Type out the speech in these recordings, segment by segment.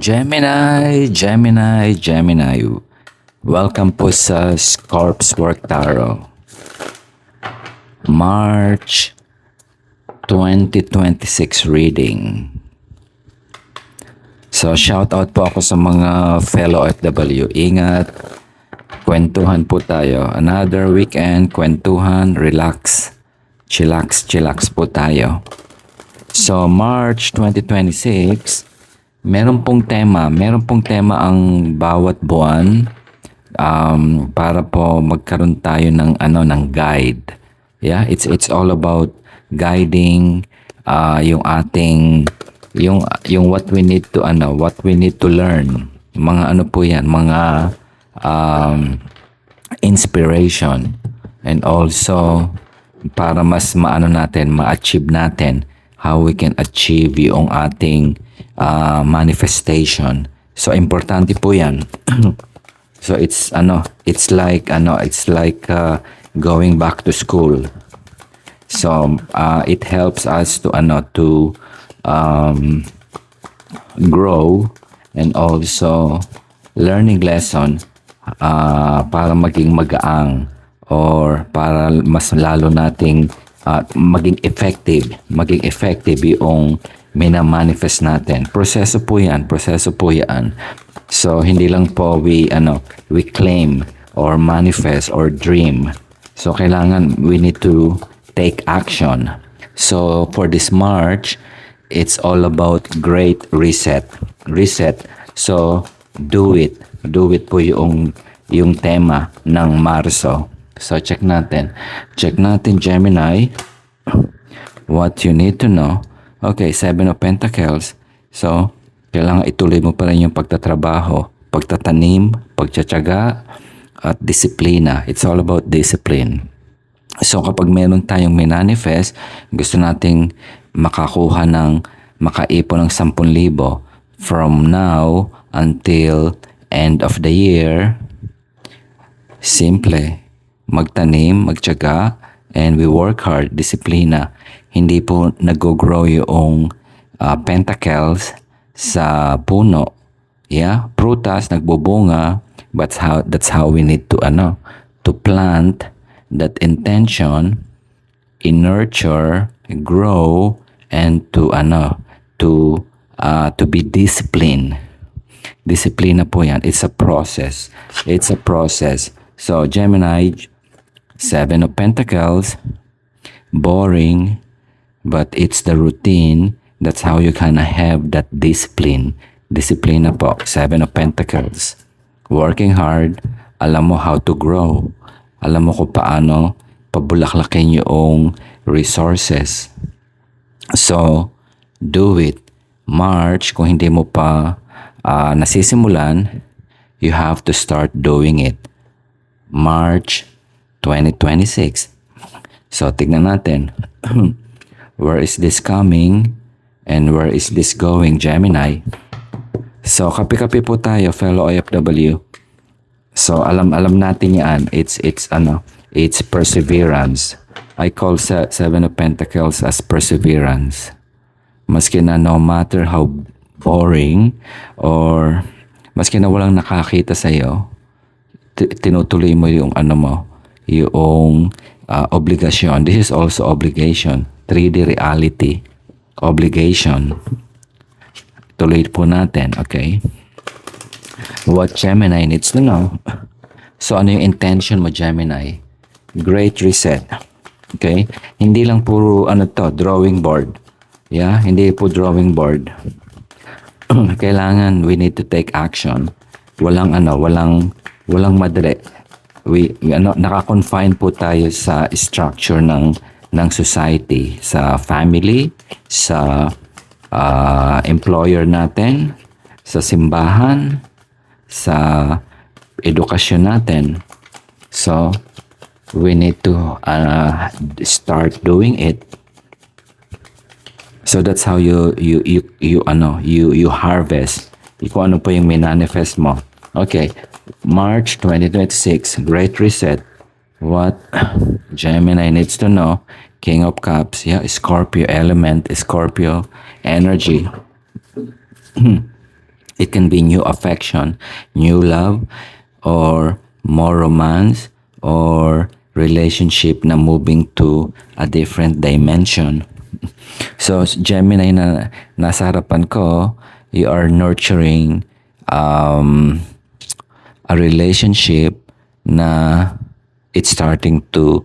Gemini. Welcome po sa Scorp's Work Tarot. March 2026 reading. So, shout out po ako sa mga fellow OFW. Ingat. Kwentuhan po tayo. Another weekend, kwentuhan, relax. Chillax po tayo. So, March 2026, meron pong tema ang bawat buwan para po magkaroon tayo ng guide. Yeah, it's all about guiding yung ating yung what we need to learn. Mga po 'yan, mga inspiration, and also para mas ma-achieve natin how we can achieve yung ating manifestation. So importante po 'yan. So it's like going back to school. So it helps us to grow, and also learning lesson para maging magaang, or para mas lalo nating maging effective yung mina-manifest natin. Proseso po yan. So hindi lang po we claim or manifest or dream. So kailangan we need to take action. So for this March, it's all about great reset. So do it po yung tema ng Marso. So check natin Gemini, what you need to know. Okay, 7 of Pentacles. So kailangan ituloy mo pa rin yung pagtatrabaho, pagtatanim, pagtsatsaga, at disiplina. It's all about discipline. So kapag meron tayong minanifest, gusto nating makaipon ng 10,000 from now until end of the year, simple, magtanim, magtyaga, and we work hard, disiplina. Hindi po nag-grow yung pentacles sa puno. Yeah, prutas nagbubunga, but that's how we need to plant that intention, nurture, grow, and to be disciplined. Disiplina po yan. It's a process. So Gemini, 7 of Pentacles, boring, but it's the routine. That's how you kind of have that discipline. Discipline na po. 7 of Pentacles. Working hard. Alam mo how to grow. Alam mo kung paano pabulaklakin yung resources. So, do it. March, kung hindi mo pa nasisimulan, you have to start doing it. March 2026. So, tignan natin. Where is this coming? And where is this going, Gemini? So, kape-kape po tayo, fellow OFW. So, alam natin yan. It's perseverance. I call 7 of Pentacles as perseverance. Maski na no matter how boring, or maski na walang nakakita sa'yo, tinutuloy mo yung yung obligasyon. This is also obligation. 3D reality. Obligation. Tuloy po natin, okay? What Gemini needs to know. So, ano yung intention mo, Gemini? Great reset. Okay? Hindi lang puro drawing board. Yeah? Hindi po drawing board. Kailangan, we need to take action. Walang madali. Naka-confine po tayo sa structure ng society, sa family, sa employer natin, sa simbahan, sa edukasyon natin. So, we need to start doing it. So that's how you harvest. Kung ano po yung minanifest mo. Okay, March 2026, Great Reset. What Gemini needs to know. King of Cups, yeah, Scorpio element, Scorpio energy. It can be new affection, new love, or more romance, or relationship na moving to a different dimension. So, Gemini na nasa harapan ko, you are nurturing um, a relationship na it's starting to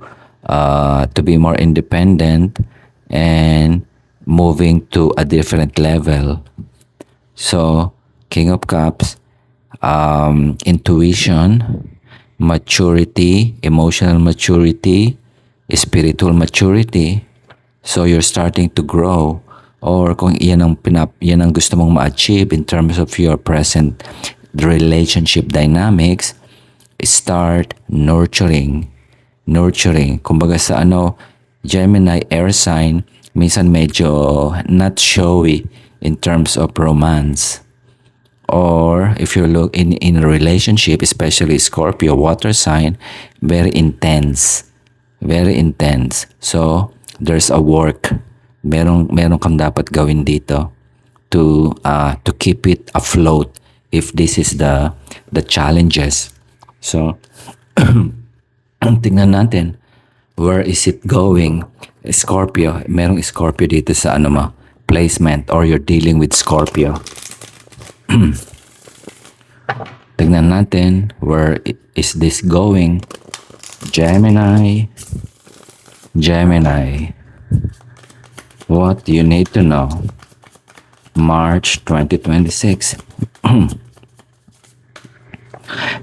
be more independent and moving to a different level. So, King of Cups, intuition, maturity, emotional maturity, spiritual maturity. So, you're starting to grow. Or kung yan ang gusto mong ma-achieve in terms of your present relationship dynamics, start nurturing. Nurturing. Kumbaga sa Gemini air sign, minsan medyo not showy in terms of romance. Or if you look in a relationship, especially Scorpio water sign, very intense. Very intense. So, there's a work. Meron kang dapat gawin dito to keep it afloat if this is the challenges. So, tingnan natin, where is it going? Scorpio, merong Scorpio dito sa placement, or you're dealing with Scorpio. Tingnan natin, where is this going? Gemini. What do you need to know? March 2026.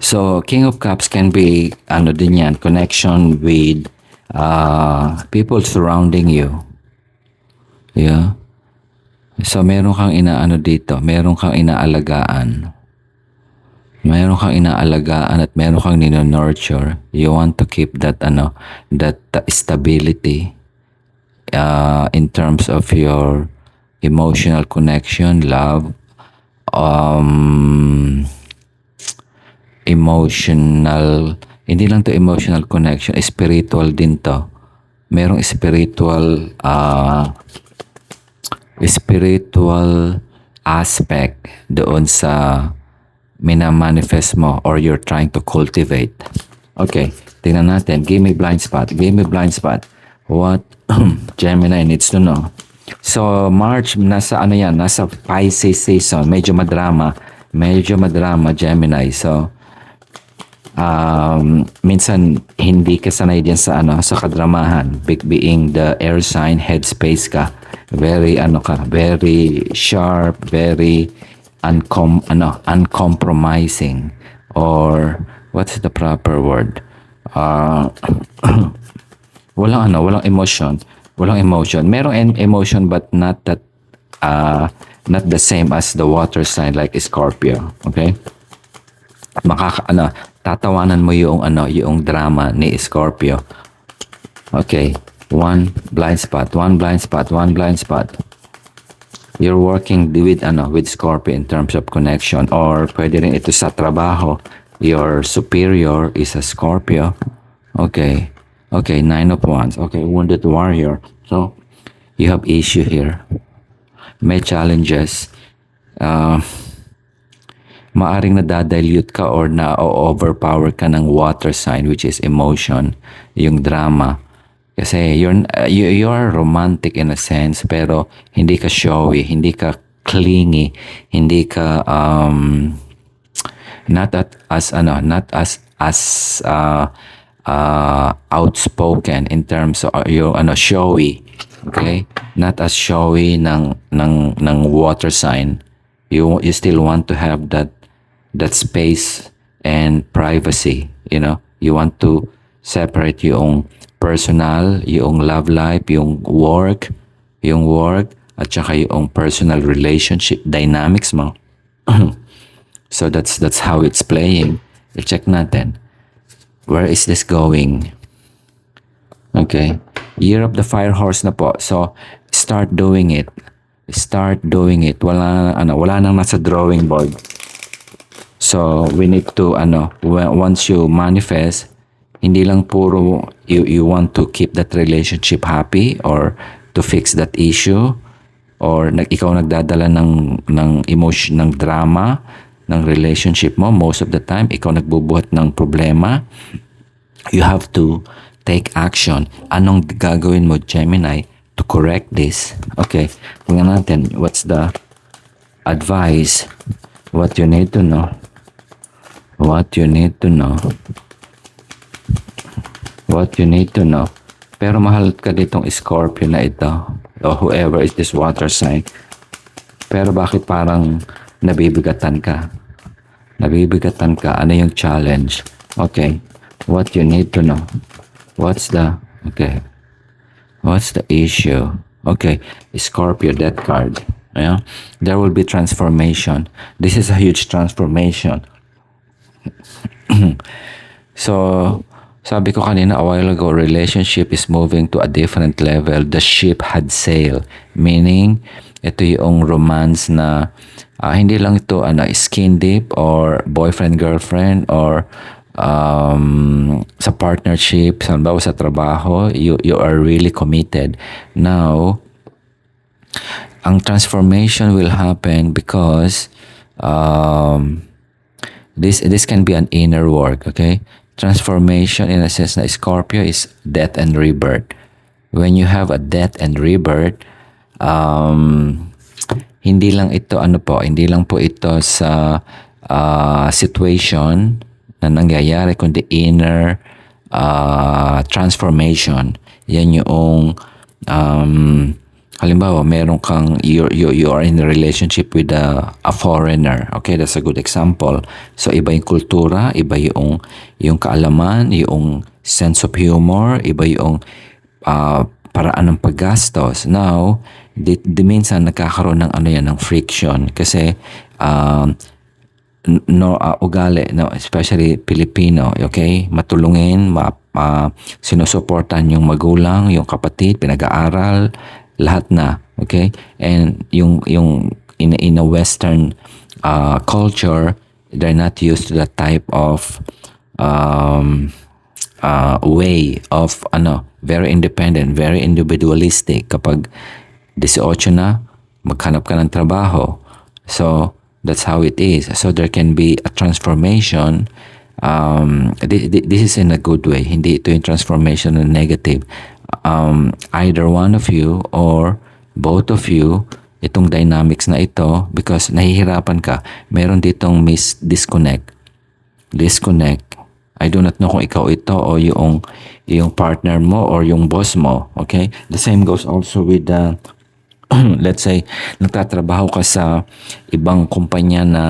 So, King of Cups can be, din yan, connection with people surrounding you. Yeah. So, meron kang dito, meron kang inaalagaan. Meron kang inaalagaan at meron kang nurture. You want to keep that stability in terms of your emotional connection, love, emotional, hindi lang to emotional connection, spiritual din to. Merong spiritual aspect doon sa minamanifest mo or you're trying to cultivate. Okay, tingnan natin. Give me blind spot. What Gemini needs to know. So, March, nasa nasa Pisces season. Medyo madrama, Gemini. So, minsan hindi ka sanay diyan sa kadramahan. Being the air sign, headspace ka. Very very sharp, very uncompromising, or what's the proper word? Walang emotion. Merong emotion but not that not the same as the water sign like Scorpio. Okay? Tatawanan mo yung drama ni Scorpio. Okay, one blind spot. You're working with Scorpio in terms of connection, or pwede rin ito sa trabaho. Your superior is a Scorpio. Okay, Nine of Wands. Okay, Wounded Warrior. So, you have issue here. May challenges. Maaring nadadilute ka or na-overpower ka ng water sign, which is emotion, yung drama. Kasi you are romantic in a sense, pero hindi ka showy, hindi ka clingy, hindi ka not as outspoken in terms of your showy. Okay? Not as showy ng water sign. You still want to have that space and privacy, you want to separate yung personal, yung love life, yung work, at saka yung personal relationship dynamics mo. So that's how it's playing. I-check natin. Where is this going? Okay. Year of the Fire Horse na po. So, start doing it. Wala nang nasa drawing board. So, we need to, once you manifest, hindi lang puro you want to keep that relationship happy or to fix that issue. or ikaw nagdadala ng emotion, ng drama ng relationship mo, most of the time ikaw nagbubuhat ng problema, you have to take action. Anong gagawin mo, Gemini, to correct this? Okay, tingnan natin, what's the advice, what you need to know, what you need to know, what you need to know. Pero mahal ka ditong Scorpio na ito, o whoever is this water sign. Pero bakit parang nabibigatan ka? Nabibigatan ka. Ano yung challenge? Okay, what you need to know. What's the issue? Okay, Scorpio, that card. Yeah? There will be transformation. This is a huge transformation. So, sabi ko kanina a while ago, relationship is moving to a different level. The ship had sailed. Meaning, ito yung romance na hindi lang ito skin deep or boyfriend-girlfriend or sa partnership, sa trabaho, you are really committed. Now, ang transformation will happen because this can be an inner work, okay? Transformation in a sense na Scorpio is death and rebirth. When you have a death and rebirth, hindi lang po ito sa situation na nangyayari, kundi inner transformation. Yan yung halimbawa, meron kang, you are in a relationship with a foreigner. Okay, that's a good example. So, iba yung kultura, iba yung kaalaman, yung sense of humor, iba yung paraan ng paggastos. Now, minsan nagkakaroon ng ng friction. Kasi, ugali, especially Filipino, okay? Matulungin, sinusuportan yung magulang, yung kapatid, pinag-aaral, lahat na, okay? And yung in a Western culture, they're not used to that type of way of very independent, very individualistic. Kapag 18 na, maghanap ka ng trabaho. So, that's how it is. So, there can be a transformation. This is in a good way. Hindi ito yung transformation na negative. Either one of you or both of you, itong dynamics na ito, because nahihirapan ka, meron ditong disconnect. I do not know kung ikaw ito o yung partner mo or yung boss mo, okay? The same goes also with let's say, nagtatrabaho ka sa ibang kumpanya na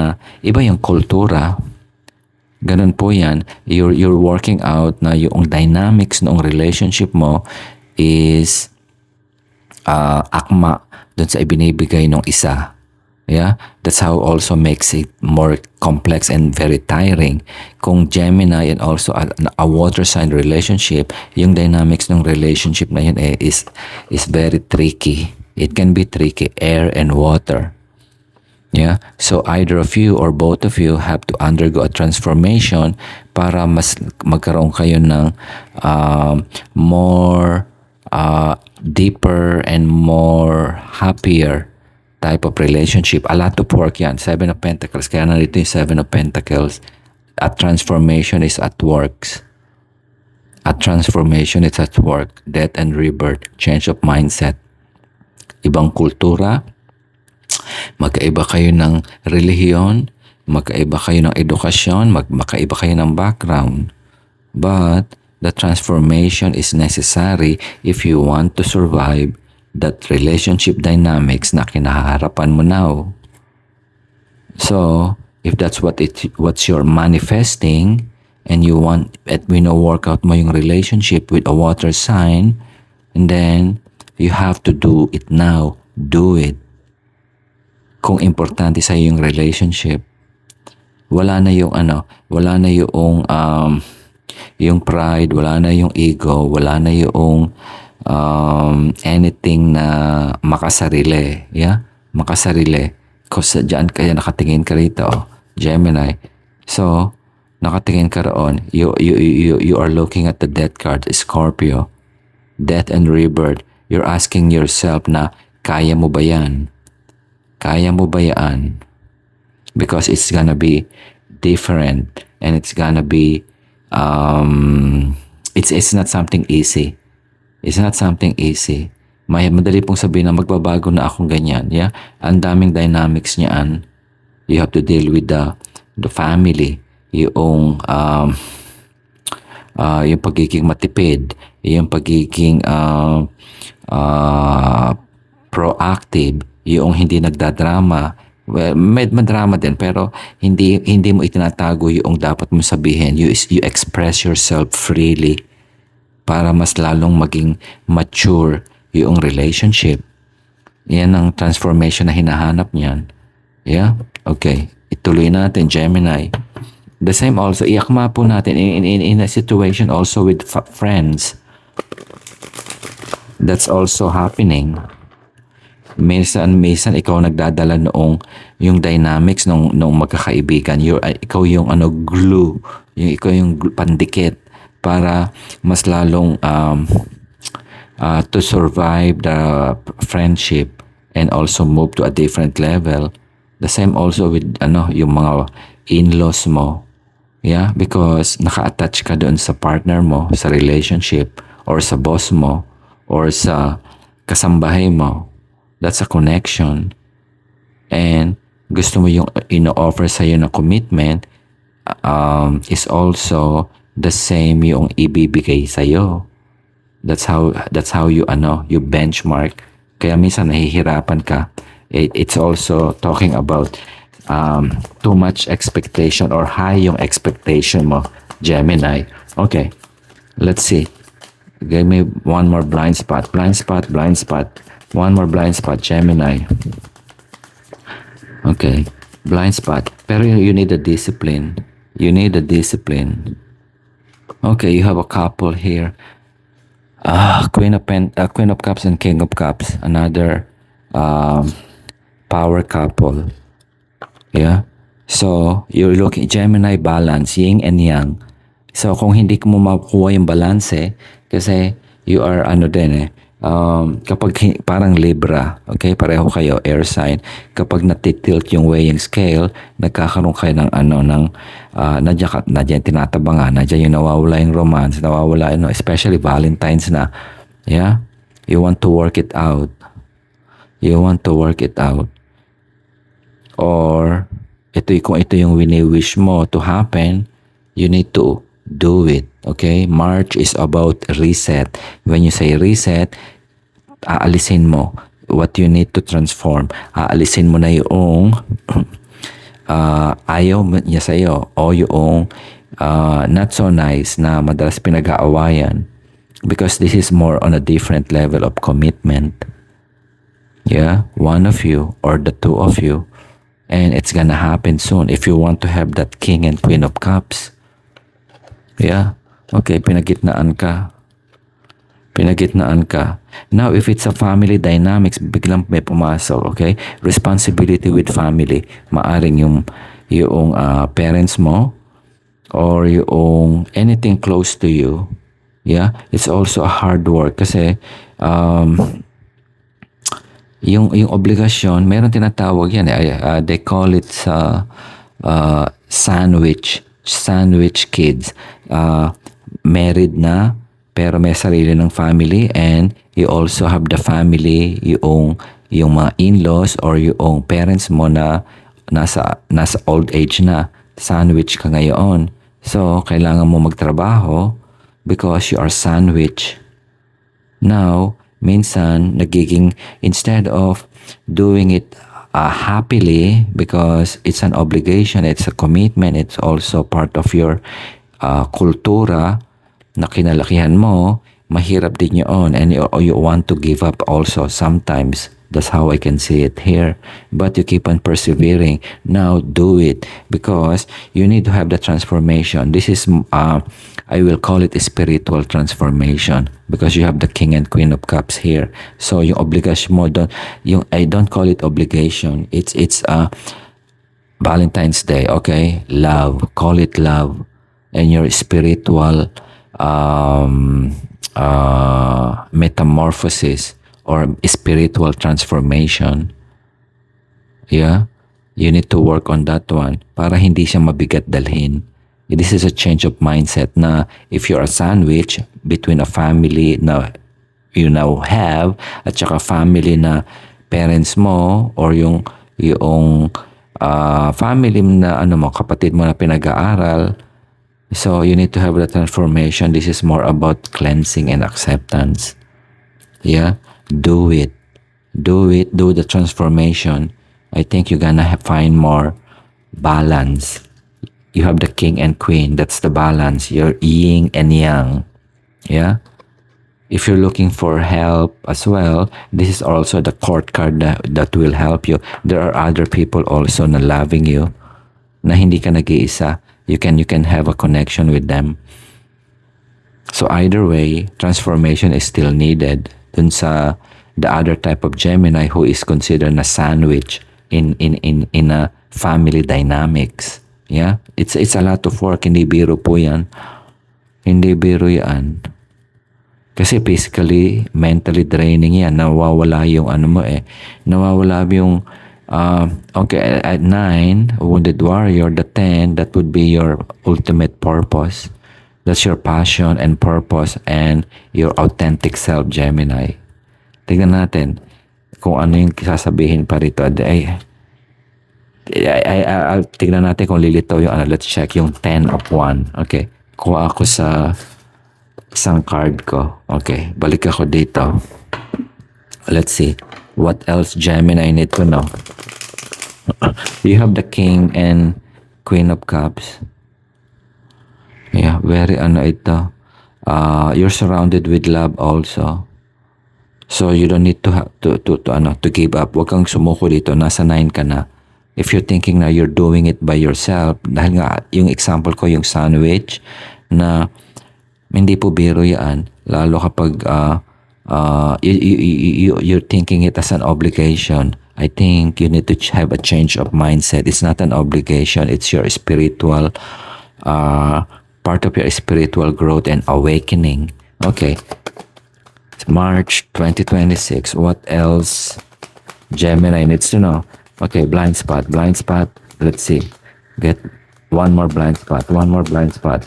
iba yung kultura. Ganun po yan. You're working out na yung dynamics ng relationship mo is akma dun sa ibinibigay ng isa. Yeah? That's how also makes it more complex and very tiring. Kung Gemini and also a water sign relationship, yung dynamics ng relationship na yun is very tricky. It can be tricky, air and water. Yeah, so either of you or both of you have to undergo a transformation para mas magkaroon kayo ng more deeper and more happier type of relationship. A lot of work yan. 7 of Pentacles. Kaya nandito yung 7 of Pentacles. A transformation is at work. A transformation is at work. Death and rebirth. Change of mindset. Ibang kultura. Magkaiba kayo ng relihiyon, magkaiba kayo ng edukasyon, magkaiba kayo ng background. But the transformation is necessary if you want to survive that relationship dynamics na kinahaharapan mo now. So, if that's what you're manifesting and you want, work out mo yung relationship with a water sign, and then you have to do it now. Do it. Kung importante sa yung relationship, wala na yung yung pride, wala na yung ego, wala na yung anything na makasarili, yeah? Makasarili. Kasi diyan kaya nakatingin ka rito, Gemini. So, nakatingin ka roon, you are looking at the death card, Scorpio. Death and rebirth. You're asking yourself na, Kaya mo ba yan? Kaya mo ba yan? Because it's gonna be different and it's gonna be it's not something easy. It's not something easy. Madali pong sabihin na magbabago na akong ganyan. Yeah? Ang daming dynamics niyan. You have to deal with the family. Yung pagiging matipid, yung pagiging proactive, yung hindi nagdadrama. Well, may madrama din pero hindi mo itinatago yung dapat mo sabihin. You express yourself freely para mas lalong maging mature yung relationship. Yan ang transformation na hinahanap niyan. Yeah? Okay. Ituloy natin, Gemini. The same also, iakma po natin in a situation also with friends. That's also happening. Minsan ikaw nagdadala noong yung dynamics nung magkakaibigan. Ikaw yung glue, ikaw yung pandikit para mas lalong to survive the friendship and also move to a different level. The same also with yung mga in-laws mo. Yeah, because naka-attach ka doon sa partner mo, sa relationship, or sa boss mo, or sa kasambahay mo. That's a connection. And gusto mo yung ino-offer sa'yo na commitment is also the same yung ibibigay sa'yo. That's how you benchmark. Kaya minsan nahihirapan ka. It's also talking about too much expectation or high yung expectation mo, Gemini. Okay, let's see. Give me one more blind spot. Blind spot. One more blind spot, Gemini. Okay, blind spot. Pero you need a discipline. Okay, you have a couple here. Queen of Cups and King of Cups. Another power couple. Yeah. So, you're looking, Gemini balance, yin and yang. So, kung hindi mo makuha yung balance, kasi you are kapag parang Libra, okay, pareho kayo, air sign, kapag natitilt yung weighing scale, nagkakaroon kayo ng nadyan tinatabangan, nadyan yung nawawala yung romance, nawawala, especially Valentine's na, yeah, you want to work it out. Or, kung ito yung wini-wish mo to happen, you need to do it. Okay? March is about reset. When you say reset, aalisin mo what you need to transform. Aalisin mo na yung ayaw niya sa'yo o yung not so nice na madalas pinag-aawayan, because this is more on a different level of commitment. Yeah? One of you or the two of you. And it's gonna happen soon if you want to have that King and Queen of Cups. Yeah. Okay, pinagitnaan ka. Now, if it's a family dynamics, biglang may pumasok, okay? Responsibility with family. Maaring yung parents mo or yung anything close to you. Yeah? It's also a hard work kasi yung obligasyon, meron tinatawag yan. They call it sandwich kids. Married na, pero may sarili ng family, and you also have the family, yung mga in-laws or yung parents mo na nasa old age na. Sandwich ka ngayon. So, kailangan mo magtrabaho because you are sandwich. Now, minsan, instead of doing it happily because it's an obligation, it's a commitment, it's also part of your kultura na kinalakihan mo, mahirap din yun, and you want to give up also sometimes. That's how I can see it here. But you keep on persevering. Now, do it because you need to have the transformation. This is, I will call it a spiritual transformation because you have the King and Queen of Cups here. So, yung obligation mo, I don't call it obligation. It's Valentine's Day, okay? Love. Call it love. And your spiritual metamorphosis or spiritual transformation. Yeah, you need to work on that one para hindi siya mabigat dalhin. This is a change of mindset na if you're a sandwich between a family na you now have at saka family na parents mo or yung family na ano mo, kapatid mo na pinag-aaral. So you need to have the transformation. This is more about cleansing and acceptance. Yeah, do it. Do it. Do the transformation. I think you're gonna find more balance. You have the king and queen. That's the balance. You're yin and yang. Yeah. If you're looking for help as well, this is also the court card that will help you. There are other people also na loving you, na hindi ka nag-iisa. You can have a connection with them. So either way, transformation is still needed. Dun sa the other type of Gemini who is considered na sandwich in a family dynamics. Yeah, it's a lot of work. Hindi biro po yan. Hindi biro yan. Kasi physically, mentally draining yan. Nawawala yung ano mo eh. Nawawala yung, okay, at 9, Wounded Warrior, the 10, that would be your ultimate purpose. That's your passion and purpose and your authentic self, Gemini. Tignan natin kung ano yung sasabihin pa rito. I'll tignan natin kung lilitaw yung ano. Let's check yung 10 of 1. Okay. Kuha ako sa isang card ko. Okay. Balik ako dito. Let's see. What else Gemini need to know? You have the King and Queen of Cups. Yeah. Very ano ito. You're surrounded with love also. So you don't need to give up. Huwag kang sumuko dito. Nasa 9 ka na. If you're thinking na you're doing it by yourself, dahil nga yung example ko yung sandwich na hindi po biro yan, lalo kapag you're thinking it as an obligation. I think you need to have a change of mindset. It's not an obligation. It's your spiritual part of your spiritual growth and awakening. Okay. It's March 2026. What else Gemini needs to know? Okay, blind spot. Let's see. Get one more blind spot. Blind spot.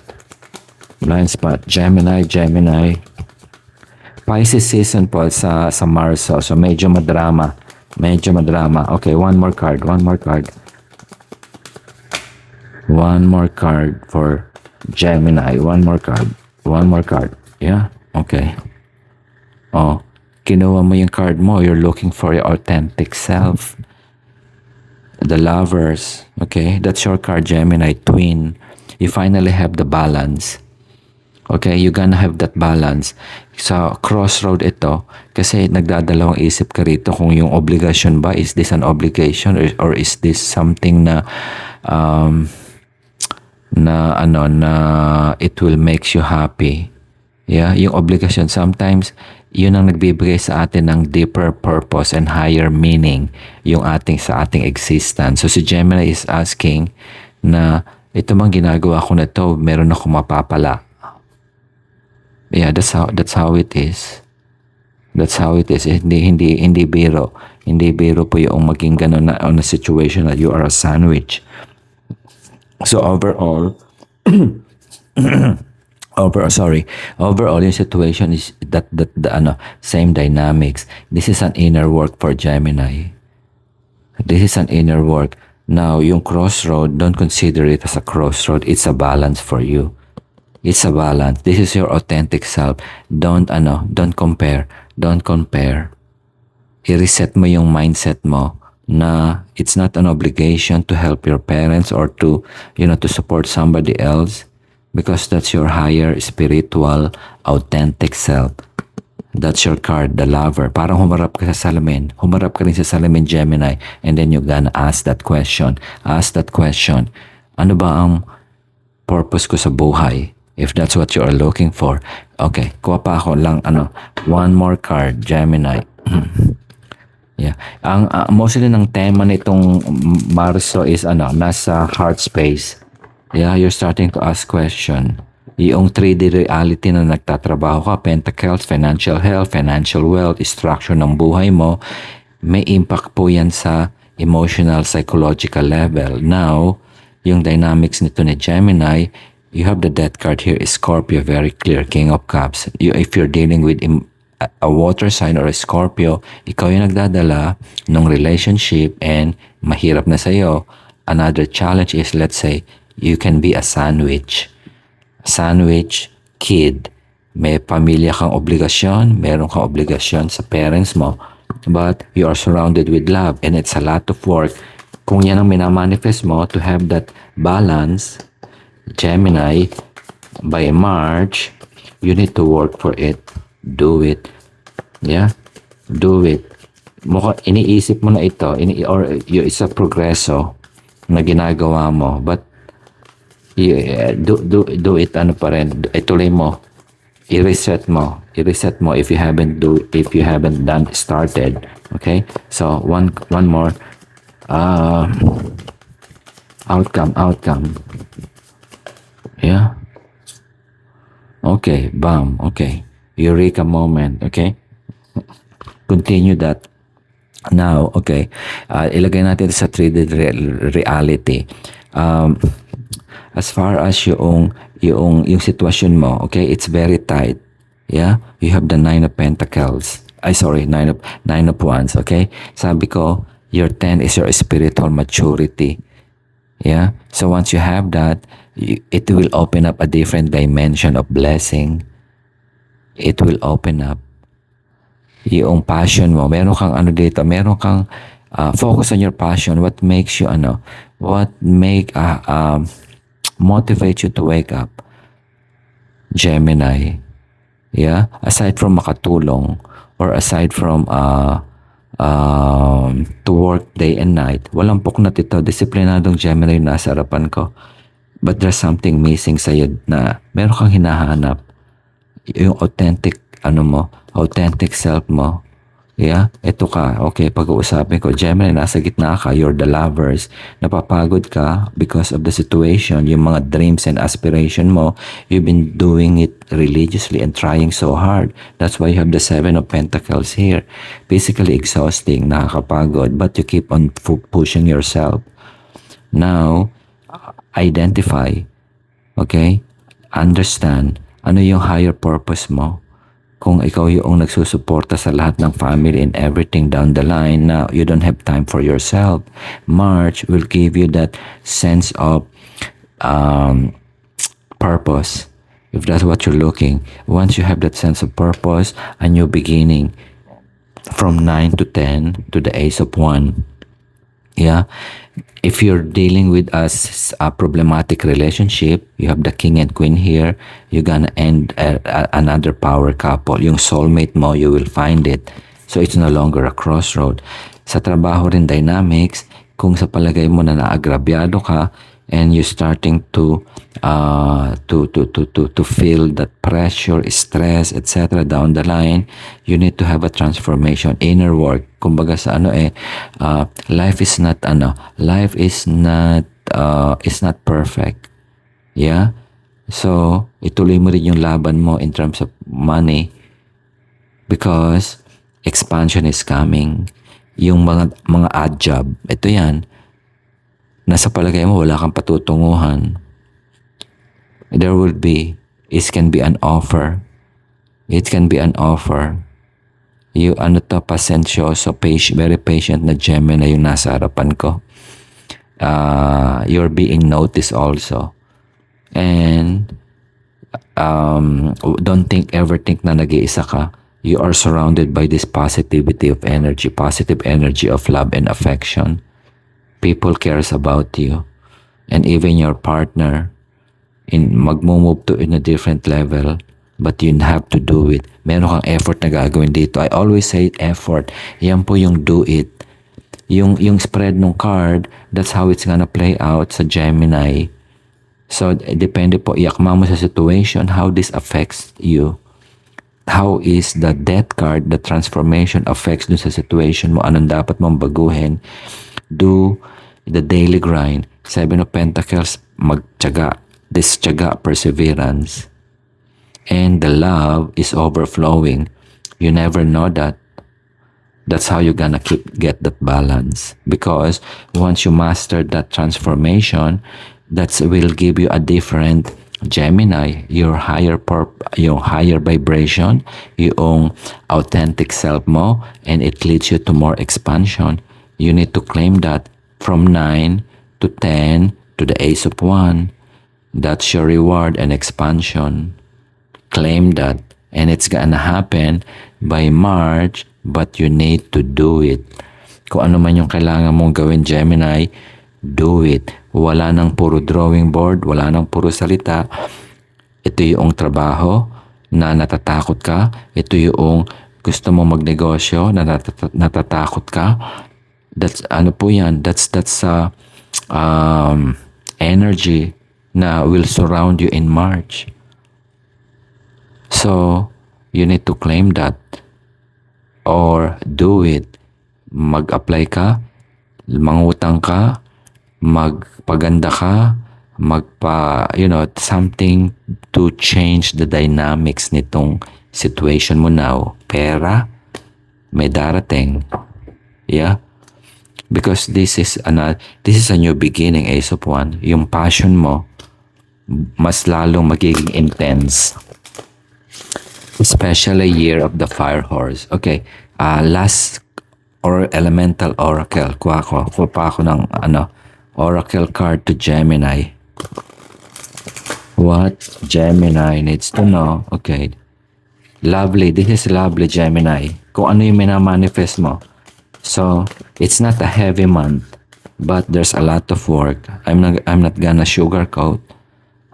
Gemini. Pisces season po sa Marso. So medyo madrama. Okay, one more card. One more card for Gemini. One more card. Yeah, okay. Oh, kinuha mo yung card mo. You're looking for your authentic self. The Lovers. Okay, that's your card, Gemini. Twin. You finally have the balance. Okay, you're gonna have that balance. Sa crossroad ito, kasi nagdadalawang isip ka rito kung yung obligation ba, is this an obligation or is this something na it will makes you happy. Yeah, yung obligation sometimes yun ang nagbibigay sa atin ng deeper purpose and higher meaning sa ating existence. So si Gemini is asking na ito mang ginagawa ko na to, meron ako mapapala. Yeah, that's how it is. Hindi biro. Hindi biro po yung maging ganun na on a situation that you are a sandwich. So overall yung situation is that the same dynamics. This is an inner work for Gemini. Now, yung crossroad, don't consider it as a crossroad. It's a balance for you. It's a balance. This is your authentic self. Don't compare. I-reset mo yung mindset mo na it's not an obligation to help your parents or to support somebody else. Because that's your higher spiritual, authentic self. That's your card, the Lover. Parang humarap ka sa salamin. Humarap ka rin sa salamin, Gemini. And then you're gonna ask that question. Ano ba ang purpose ko sa buhay? If that's what you are looking for. Okay, kuha pa ako lang, one more card, Gemini. Yeah. Ang mostly ng tema nitong Marso is nasa heart space. Yeah, you're starting to ask question. Yung 3D reality na nagtatrabaho ka, Pentacles, financial health, financial wealth, structure ng buhay mo, may impact po yan sa emotional, psychological level. Now, yung dynamics nito ni Gemini, you have the death card here, Scorpio, very clear, King of Cups. If you're dealing with a water sign or a Scorpio, ikaw yung nagdadala ng relationship and mahirap na sa'yo. Another challenge is, let's say, you can be a sandwich kid. May pamilya kang obligasyon, meron kang obligasyon sa parents mo, but you are surrounded with love and it's a lot of work. Kung yan ang minamanifest mo, to have that balance, Gemini, by March, you need to work for it. Do it. Yeah? Do it. Iniisip mo na ito, or it's a progreso na ginagawa mo, but do it pa rin, ituloy mo, i-reset mo if you haven't started. Okay, so one more outcome. Yeah, okay, bam, okay, eureka moment. Okay, continue that. Now, okay, ilagay natin sa 3D reality. As far as yung sitwasyon mo, okay, it's very tight. Yeah, you have the 9 of Pentacles. Nine of Wands. Okay, sabi ko, your 10 is your spiritual maturity. Yeah, so once you have that, it will open up a different dimension of blessing. It will open up yung passion mo. Meron kang dito, meron kang focus on your passion. What makes you motivate you to wake up, Gemini. Yeah, aside from makatulong or aside from to work day and night, walang puknat ito. Disiplinadong Gemini yung nasa harapan ko, but there's something missing sa'yo na meron kang hinahanap, yung authentic authentic self mo. Yeah, ito ka. Okay, pag-uusapin ko, Gemini, nasa gitna ka, you're the lovers. Napapagod ka because of the situation, yung mga dreams and aspiration mo, you've been doing it religiously and trying so hard. That's why you have the 7 of Pentacles here. Physically exhausting, nakakapagod, but you keep on pushing yourself. Now, identify, okay? Understand, ano yung higher purpose mo? Kung ikaw yung nagsusuporta sa lahat ng family and everything down the line, now you don't have time for yourself. March will give you that sense of purpose, if that's what you're looking. Once you have that sense of purpose, a new beginning, from 9 to 10 to the Ace of Wands. Yeah, if you're dealing with a problematic relationship, you have the King and Queen here, you're gonna end another power couple. Yung soulmate mo, you will find it. So it's no longer a crossroad. Sa trabaho rin dynamics, kung sa palagay mo na naagrabyado ka and you're starting to feel that pressure, stress, etc. down the line, you need to have a transformation, inner work. Kumbaga sa life is not perfect. Yeah, so ituloy mo rin yung laban mo in terms of money, because expansion is coming. Yung mga odd job, ito yan, nasa palagay mo wala kang patutunguhan, there will be, it can be an offer. You Pasenyoso, very patient na Gemini yung nasa harapan ko. You're being noticed also. And don't ever think na nag-iisa ka. You are surrounded by this positive energy of love and affection. People cares about you. And even your partner, magmo-move to in a different level, but you have to do it. Meron kang effort na gagawin dito. I always say effort. Yan po yung do it. Yung spread ng card, that's how it's gonna play out sa Gemini. So, depende po, iakma mo sa situation, how this affects you. How is the death card, the transformation affects dun sa situation mo, anong dapat mong baguhin. Do the daily grind. 7 of Pentacles, magtiyaga. this tiyaga, perseverance, and the love is overflowing. You never know that. That's how you're gonna get that balance, because once you master that transformation, that will give you a different Gemini, your higher vibration, yung authentic self mo, and it leads you to more expansion. You need to claim that from 9 to 10 to the Ace of One. That's your reward and expansion. Claim that, and it's gonna happen by March, but you need to do it. Kung ano man yung kailangan mong gawin, Gemini, do it. Wala nang puro drawing board, wala nang puro salita. Ito yung trabaho na natatakot ka. Ito yung gusto mo magnegosyo na natatakot ka. That's ano po yan, that's energy na will surround you in March. So, you need to claim that or do it. Mag-apply ka, mangutang ka, magpaganda ka, something to change the dynamics nitong situation mo now. Pera, may darating. Yeah? Because this is a new beginning, Ace of One. Yung passion mo, mas lalong magiging intense. Especially Year of the Fire Horse. Okay, last elemental oracle. Kuha pa ako ng oracle card to Gemini. What Gemini needs to know. Okay. Lovely. This is lovely, Gemini. Kung ano yung minamanifest mo. So, it's not a heavy month, but there's a lot of work. I'm not gonna sugarcoat.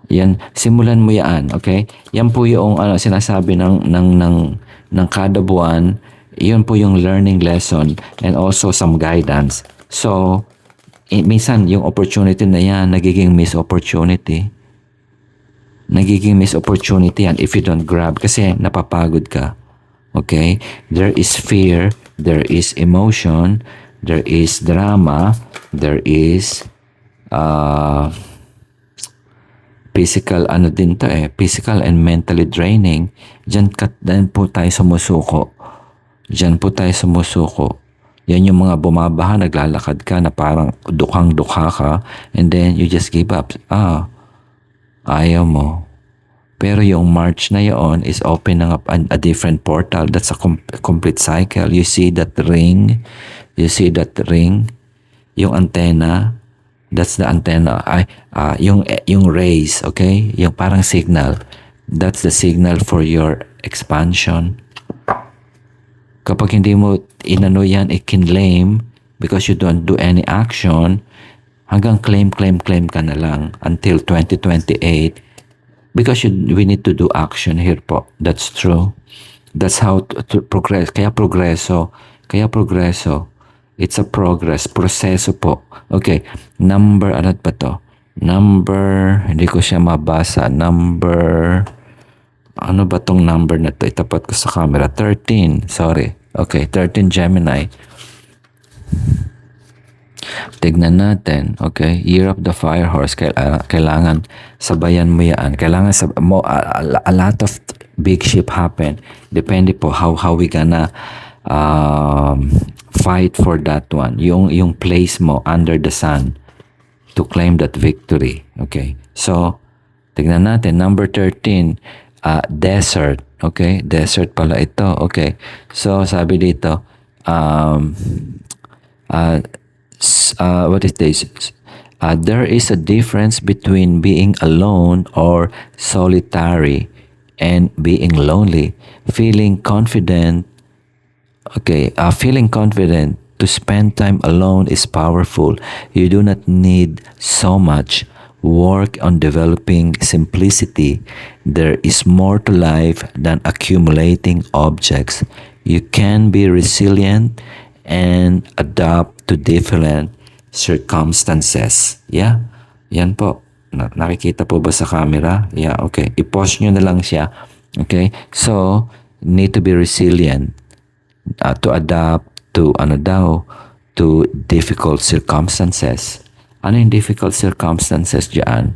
Yan, simulan mo yan, okay? Yan po yung sinasabi ng kada buwan. Yun po yung learning lesson and also some guidance. So, minsan yung opportunity na yan, nagiging missed opportunity. Nagiging missed opportunity yan if you don't grab kasi napapagod ka. Okay? There is fear, there is emotion, there is drama, there is physical physical and mentally draining. Diyan po tayo sumusuko. Yan yung mga bumabaha, naglalakad ka na parang dukhang-dukha ka, and then you just give up. Ayaw mo. Pero yung March na yon is opening up a different portal. That's a complete cycle. You see that ring? Yung antenna, that's the antenna. Yung rays, okay? Yung parang signal. That's the signal for your expansion. Kapag hindi mo inano yan, i-claim because you don't do any action, hanggang claim ka na lang until 2028 because we need to do action here po. That's true. That's how to progress. Kaya progreso. It's a proseso po. Okay, ano ba to? Hindi ko siya mabasa. Ano ba tong number na to? Itapat ko sa camera. 13, sorry. Okay, 13 Gemini. Tignan natin. Okay, Year of the Fire Horse. Kailangan sabayan mo yan. Kailangan a lot of big ship happen. Depende po how we gonna fight for that one. Yung place mo under the sun to claim that victory. Okay. So, tignan natin. Number 13, desert. Okay. Desert pala ito. Okay. So, sabi dito, what is this? There is a difference between being alone or solitary and being lonely. Feeling confident to spend time alone is powerful. You do not need so much. Work on developing simplicity. There is more to life than accumulating objects. You can be resilient and adapt to different circumstances. Yeah? Yan po. Nakikita po ba sa camera? Yeah, okay. I-pause nyo na lang siya. Okay? So, need to be resilient. To adapt to difficult circumstances. Ano yung difficult circumstances dyan?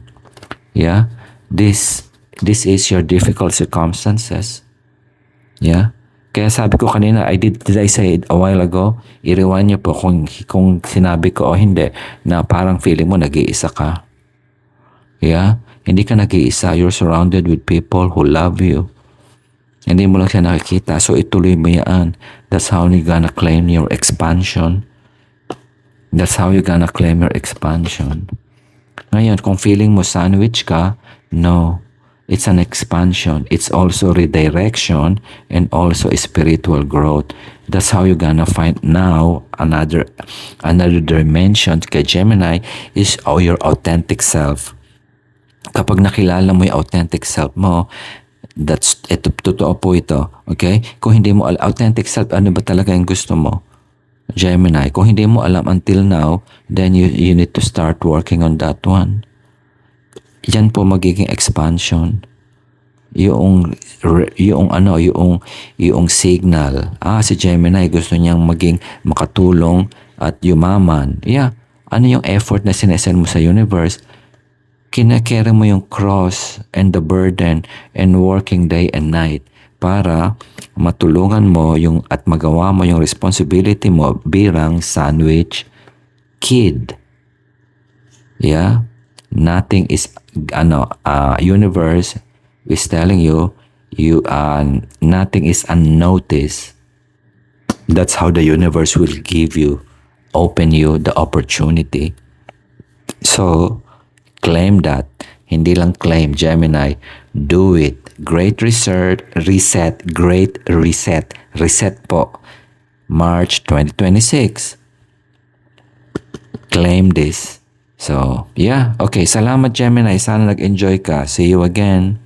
Yeah? This this is your difficult circumstances. Yeah? Kaya sabi ko kanina, did I say it a while ago? I-rewind niyo po kung sinabi ko o hindi na parang feeling mo nag-iisa ka. Yeah? Hindi ka nag-iisa. You're surrounded with people who love you. Hindi mo lang siya nakikita. So ituloy mo yan. That's how you gonna claim your expansion. That's how you gonna claim your expansion. Ngayon, kung feeling mo sandwich ka, no. It's an expansion. It's also redirection and also spiritual growth. That's how you're gonna find now another dimension kay Gemini is your authentic self. Kapag nakilala mo yung authentic self mo, totoo po ito. Okay? Kung hindi mo authentic self, ano ba talaga yung gusto mo? Gemini, kung hindi mo alam until now, then you need to start working on that one. Yan po magiging expansion. Yung signal. Si Gemini gusto niyang maging makatulong at yumaman. Yeah. Ano yung effort na sinesend mo sa universe? Kinakere mo yung cross and the burden and working day and night para matulungan mo at magawa mo yung responsibility mo bilang sandwich kid. Yeah? Nothing is universe is telling you nothing is unnoticed. That's how the universe will open you the opportunity. So, claim that. Hindi lang claim, Gemini. Do it. Great reset. Great reset. Reset po. March 2026. Claim this. So, yeah. Okay. Salamat, Gemini. Sana nag-enjoy ka. See you again.